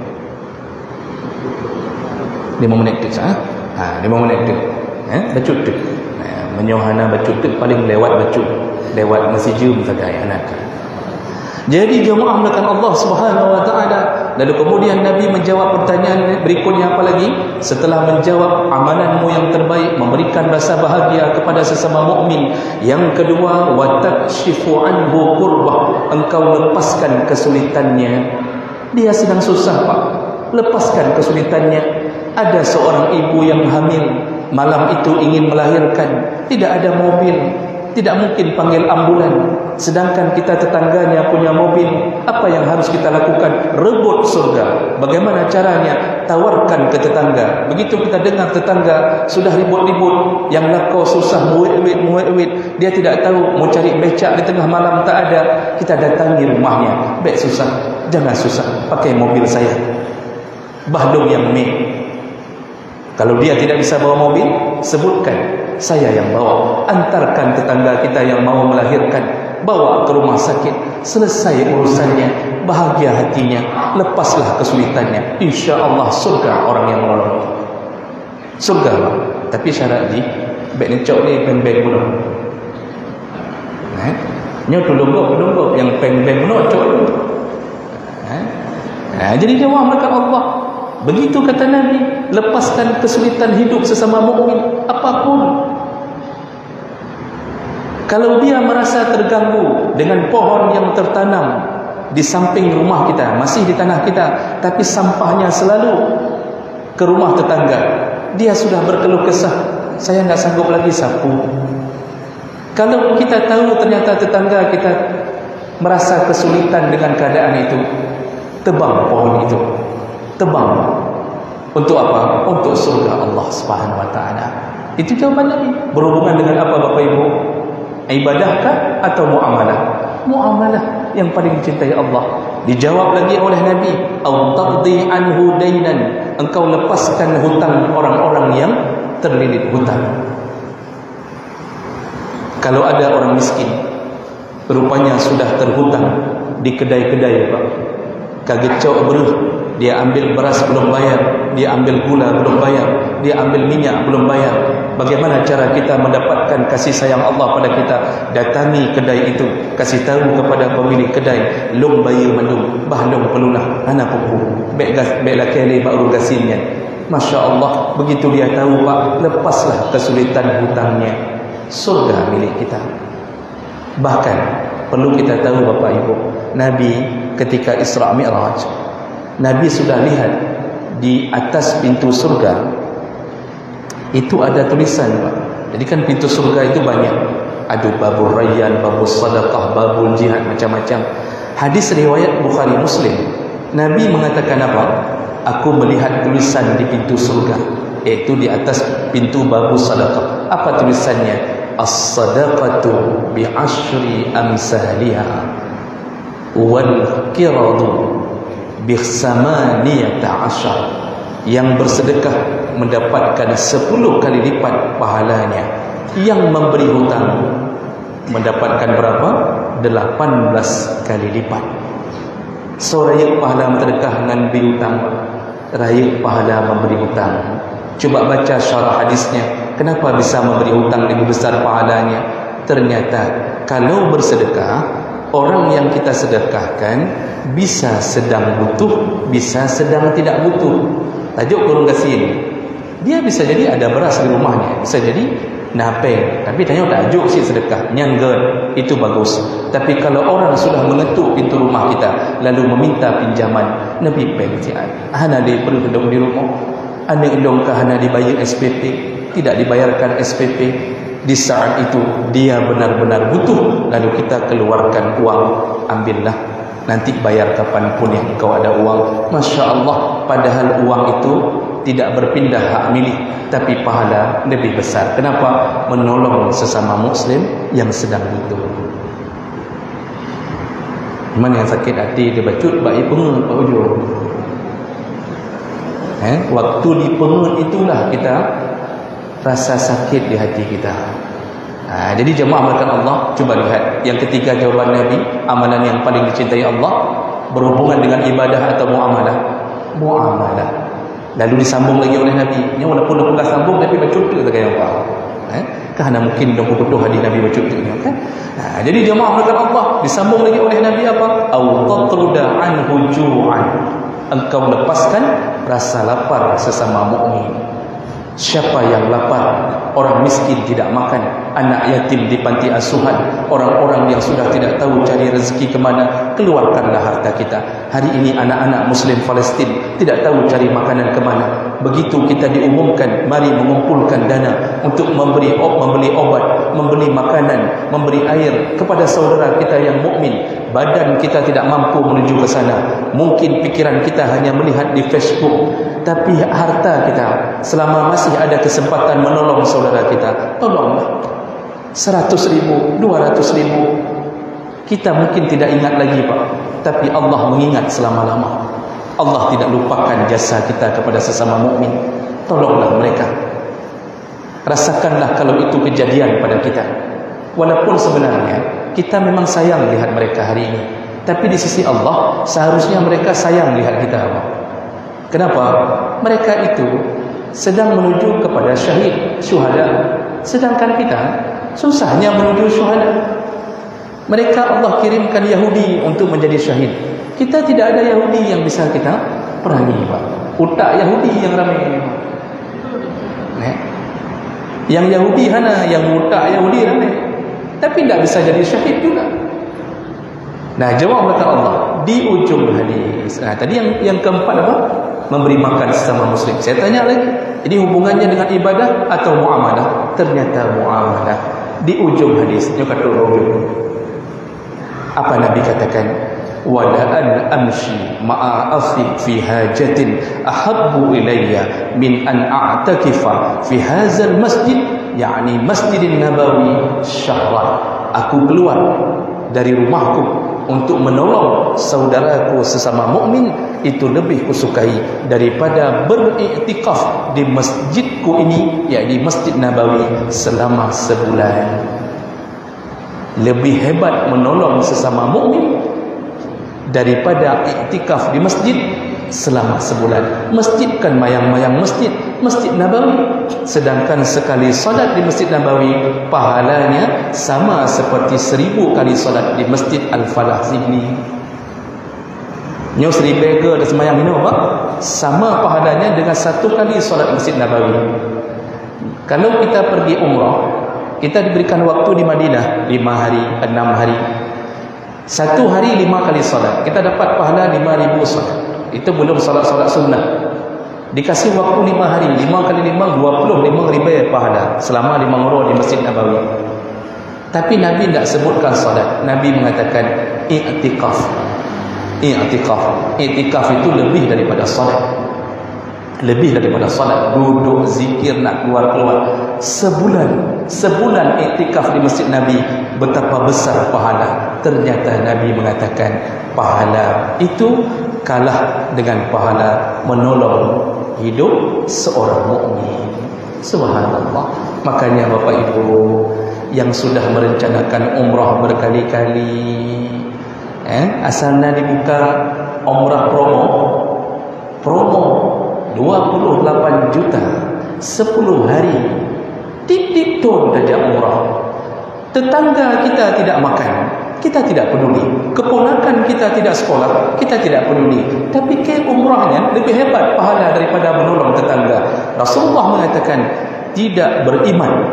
5 minit tu sah. 5 minit tu. Bacut tu. Menyohana bacut tu paling lewat bacut. Lewat masjid saja anak. Jadi jemaah melakukan Allah Subhanahu wa taala. Lalu kemudian Nabi menjawab pertanyaan berikutnya apa lagi? Setelah menjawab amalanmu yang terbaik, memberikan rasa bahagia kepada sesama mukmin. Yang kedua, wa takshifu anhu kurbah, engkau lepaskan kesulitannya. Dia sedang susah, Pak. Lepaskan kesulitannya. Ada seorang ibu yang hamil, malam itu ingin melahirkan, tidak ada mobil, tidak mungkin panggil ambulan. Sedangkan kita tetangganya punya mobil. Apa yang harus kita lakukan? Rebut surga. Bagaimana caranya? Tawarkan ke tetangga. Begitu kita dengar tetangga sudah ribut-ribut, yang lakau susah, muit-muit, dia tidak tahu mau cari becak di tengah malam tak ada, kita datangi rumahnya. Bek susah, jangan susah, pakai mobil saya, bahdung yang meh. Kalau dia tidak bisa bawa mobil, sebutkan, saya yang bawa. Antarkan tetangga kita yang mau melahirkan, bawa ke rumah sakit, selesai urusannya, bahagia hatinya, lepaslah kesulitannya. InsyaAllah surga orang yang menolong. Surga, Pak. Tapi syarat ni, baik ni cok ni pen-pen belum. Ni tolong yang pen-pen belum cok. Jadi jawab mereka Allah. Begitu kata Nabi, lepaskan kesulitan hidup sesama mukmin apapun. Kalau dia merasa terganggu dengan pohon yang tertanam di samping rumah kita, masih di tanah kita, tapi sampahnya selalu ke rumah tetangga, dia sudah berkeluh kesah, saya enggak sanggup lagi sapu. Kalau kita tahu ternyata tetangga kita merasa kesulitan dengan keadaan itu, tebang pohon itu. Tebang. Untuk apa? Untuk surga Allah Subhanahu wa taala. Itu jawaban Nabi. Berhubungan dengan apa Bapak Ibu? Ibadahkah atau muamalah? Muamalah yang paling dicintai Allah. Dijawab lagi oleh Nabi, "Au taqdi anhu dainan." Engkau lepaskan hutang orang-orang yang terlilit hutang. Kalau ada orang miskin, rupanya sudah terhutang di kedai-kedai, Pak. Kagecok beruh, dia ambil beras belum bayar, dia ambil gula belum bayar, dia ambil minyak belum bayar. Bagaimana cara kita mendapatkan kasih sayang Allah pada kita? Datangi kedai itu, kasih tahu kepada pemilik kedai, lum bayu mandum, bahlum pelulah, ana pupu, bek laki ni baru gasinnya. Masya Allah, begitu dia tahu, Pak, lepaslah kesulitan hutangnya. Surga milik kita. Bahkan perlu kita tahu Bapak Ibu, Nabi ketika Isra Mi'raj, Nabi sudah lihat di atas pintu surga itu ada tulisan, Pak. Jadi kan pintu surga itu banyak. Ada babul rayyan, babul sadaqah, babul jihad, macam-macam. Hadis riwayat Bukhari Muslim, Nabi mengatakan apa? Aku melihat tulisan di pintu surga, yaitu di atas pintu babul sadaqah. Apa tulisannya? As-sadaqatu bi'ashri amsaliha wal qiradu bi'samaniyata ashar. Yang bersedekah mendapatkan 10 kali lipat pahalanya. Yang memberi hutang mendapatkan berapa? 18 kali lipat. So raya pahala bersedekah dengan beri hutang, raya pahala memberi hutang. Coba baca syarah hadisnya. Kenapa bisa memberi hutang lebih besar pahalanya? Ternyata kalau bersedekah, orang yang kita sedekahkan bisa sedang butuh, bisa sedang tidak butuh. Tajuk kurung kasih ini, dia bisa jadi ada beras di rumahnya, bisa jadi napeng, tapi tanya tajuk si sedekah nyangger, itu bagus. Tapi kalau orang sudah mengetuk pintu rumah kita lalu meminta pinjaman, Nabi pengcian hana dia perlu duduk di rumah, anda indongkah hana dibayar SPP, tidak dibayarkan SPP. Di saat itu dia benar-benar butuh, lalu kita keluarkan uang, ambillah, nanti bayar kapanpun yang kau ada uang. Masya Allah, padahal uang itu tidak berpindah hak milik, tapi pahala lebih besar. Kenapa? Menolong sesama muslim yang sedang butuh. Mana yang sakit hati dia bacut baik pengut Pak Ujung. Waktu dipengut itulah kita rasa sakit di hati kita. Jadi jemaah berkat Allah, cuba lihat yang ketiga jawaban Nabi, amalan yang paling dicintai Allah berhubungan dengan ibadah atau muamalah. Muamalah. Lalu disambung lagi oleh Nabi. Ini walaupun dia bukan sambung, tapi bacut tu kata yang apa? Kerana mungkin dia butuh hadis Nabi bacut tu kan? Jadi jemaah berkat Allah disambung lagi oleh Nabi apa? Au tatruda anhu ju'an. Engkau lepaskan rasa lapar sesama mukmin. Siapa yang lapar? Orang miskin tidak makan, anak yatim di panti asuhan, orang-orang yang sudah tidak tahu cari rezeki ke mana, keluarkanlah harta kita. Hari ini anak-anak muslim Palestin tidak tahu cari makanan ke mana. Begitu kita diumumkan, mari mengumpulkan dana untuk membeli obat, membeli makanan, memberi air kepada saudara kita yang mukmin. Badan kita tidak mampu menuju ke sana. Mungkin pikiran kita hanya melihat di Facebook, tapi harta kita selama masih ada kesempatan menolong saudara kita, tolonglah. 100.000, 200.000, kita mungkin tidak ingat lagi Pak, tapi Allah mengingat selama-lama. Allah tidak lupakan jasa kita kepada sesama mukmin. Tolonglah mereka. Rasakanlah kalau itu kejadian pada kita. Walaupun sebenarnya kita memang sayang lihat mereka hari ini, tapi di sisi Allah seharusnya mereka sayang lihat kita. Kenapa? Mereka itu sedang menuju kepada syahid, syuhada, sedangkan kita susahnya menuju syuhada. Mereka Allah kirimkan Yahudi untuk menjadi syahid. Kita tidak ada Yahudi yang bisa kita perangi Pak. Utak Yahudi yang ramai Pak. Yang Yahudi hana, yang utak Yahudi ramai, tapi tidak bisa jadi syahid juga. Nah, jawab kata Allah di ujung hadis. Tadi yang keempat apa? Memberi makan sesama muslim. Saya tanya lagi, ini hubungannya dengan ibadah atau muamalah? Ternyata muamalah. Di ujung hadis, ini kata ujung. Apa Nabi katakan? Wala an amshi ma'a akhi fi hajatin ahabbu ilayya min an a'takifa fi hadzal masjid, yakni Masjidin Nabawi syahran. Aku keluar dari rumahku untuk menolong saudaraku sesama mukmin, itu lebih kusukai daripada beriktikaf di masjidku ini, yakni Masjid Nabawi selama sebulan. Lebih hebat menolong sesama mukmin daripada iktikaf di masjid selama sebulan. Masjid kan mayang-mayang masjid, Masjid Nabawi. Sedangkan sekali salat di Masjid Nabawi pahalanya sama seperti 1000 kali salat di Masjid Al-Falah sini. Nyo Sri Bega ada semayang ini apa? Sama pahalanya dengan 1 kali salat Masjid Nabawi. Kalau kita pergi umrah, kita diberikan waktu di Madinah 5 hari, 6 hari. 1 hari 5 kali salat, kita dapat pahala 5.000 salat. Itu belum salat-salat sunnah. Dikasih waktu 5 hari, 5 kali 5 25.000 pahala selama 5 umrah di Masjid Nabawi. Tapi Nabi tidak sebutkan salat. Nabi mengatakan i'tikaf. I'tikaf. I'tikaf itu lebih daripada salat. Lebih daripada salat, duduk zikir nak keluar-keluar. Sebulan iktikaf di Masjid Nabi, betapa besar pahala. Ternyata Nabi mengatakan pahala itu kalah dengan pahala menolong hidup seorang mukmin. Subhanallah. Makanya Bapak Ibu yang sudah merencanakan umrah berkali-kali, asalnya dibuka umrah promo 28 juta 10 hari, tip-tip ton saja umrah. Tetangga kita tidak makan, kita tidak peduli. Keponakan kita tidak sekolah, kita tidak peduli. Tapi ke umrahnya lebih hebat pahala daripada menolong tetangga. Rasulullah mengatakan, tidak beriman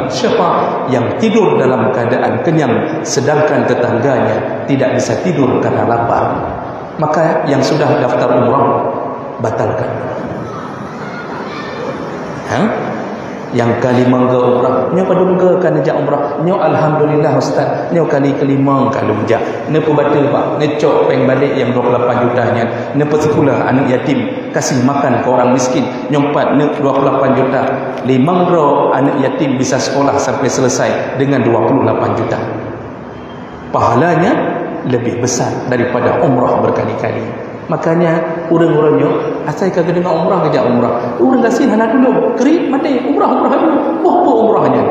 siapa yang tidur dalam keadaan kenyang sedangkan tetangganya tidak bisa tidur karena lapar. Maka yang sudah daftar umrah, batalkan. Yang kali mangga umrah, nyo padungga kan jak umrah, nyo alhamdulillah ustaz, nyo kali kelima kalau jak, ne pebata pak, ne cok peng balik yang 28 jutanya, ne sekolah anak yatim, kasih makan ke orang miskin, nyo 4 ne 28 juta, 5 anak yatim bisa sekolah sampai selesai dengan 28 juta. Pahalanya lebih besar daripada umrah berkali-kali. Makanya orang-orangnya asal kagak dengar umrah kerja umrah. Orang kasih anak dulu, kerik mati umrah dulu. Apa umrahnya?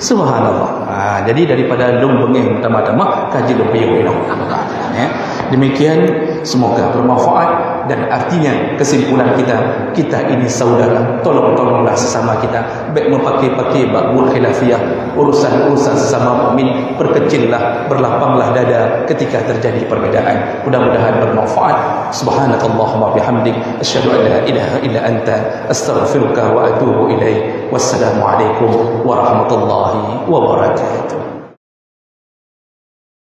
Subhanallah. Jadi daripada dong bengeng pertama-tama kaji lebih ilmu. Demikian semoga bermanfaat dan artinya kesimpulan kita ini saudara. Tolonglah sesama kita. Baik memakai buat khilafiyah, urusan-urusan sesama mukmin, perkecillah, berlapanglah dada ketika terjadi perbedaan. Mudah-mudahan bermanfaat. Subhanakallahumma bihamdik, asyhadu an la ilaha illa anta, astaghfiruka wa atubu ilaik. Wassalamualaikum warahmatullahi wabarakatuh.